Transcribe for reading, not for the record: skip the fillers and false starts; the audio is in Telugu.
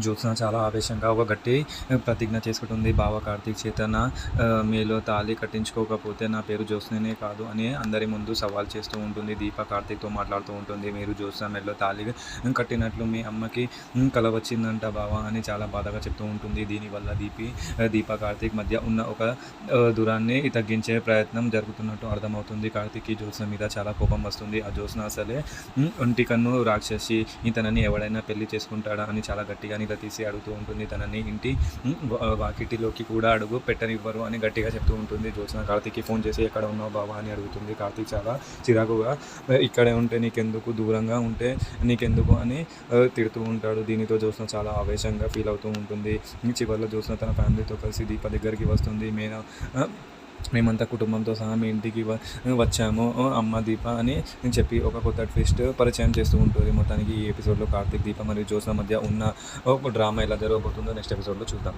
జ్యోత్స్న చాలా ఆవేశంగా ఒక గట్టి ప్రతిజ్ఞ చేసుకుంటుంది. బావ కార్తీక్ చేత నా మెడలో తాళి కట్టించుకోకపోతే నా పేరు జ్యోత్స్ననే కాదు అని అందరి ముందు సవాల్ చేస్తూ ఉంటుంది. దీప కార్తీక్‌తో మాట్లాడుతూ ఉంటుంది. మీరు జ్యోత్స్న మెడలో తాళి కట్టినట్లు మీ అమ్మకి కల వచ్చిందంట బావ అని చాలా బాధగా చెప్తూ ఉంటుంది. దీనివల్ల దీప కార్తీక్ మధ్య ఉన్న ఒక దూరాన్ని తగ్గించే ప్రయత్నం జరుగుతున్నట్టు అర్థమవుతుంది. కార్తీక్‌కి జ్యోత్స్న మీద చాలా కోపం వస్తుంది. ఆ జ్యోత్స్న అసలే ఒంటి కన్ను రాక్షసి. తనని ఎవడైనా పెళ్లి చేసుకుంటాడా అని చాలా గట్టిగా నిలదీసి అడుగుతూ ఉంటుంది. తనని ఇంటి వాకిటిలోకి కూడా అడుగు పెట్టనివ్వరు అని గట్టిగా చెప్తూ ఉంటుంది. జ్యోత్స్న కార్తీక్‌కి ఫోన్ చేసి ఎక్కడ ఉన్నావు బావ అని అడుగుతుంది. కార్తీక్ చాలా చిరాకుగా ఇక్కడే ఉంటే నీకెందుకు, దూరంగా ఉంటే నీకెందుకు అని తిడుతూ ఉంటాడు. దీనితో జ్యోత్స్న చాలా ఆవేశంగా ఫీల్ అవుతూ ఉంటుంది. చివరిలో జ్యోత్స్న తన ఫ్యామిలీతో కలిసి దీప దగ్గరికి వస్తుంది. మేమంతా కుటుంబంతో సహా మీ ఇంటికి వచ్చాము అమ్మ దీప అని చెప్పి ఒక కొత్త ట్విస్ట్ పరిచయం చేస్తూ ఉంటుంది. మొత్తానికి ఈ ఎపిసోడ్లో కార్తీక్, దీప మరియు జ్యోత్స్న మధ్య ఉన్న ఒక డ్రామా ఎలా జరగబోతుందో నెక్స్ట్ ఎపిసోడ్లో చూద్దాం.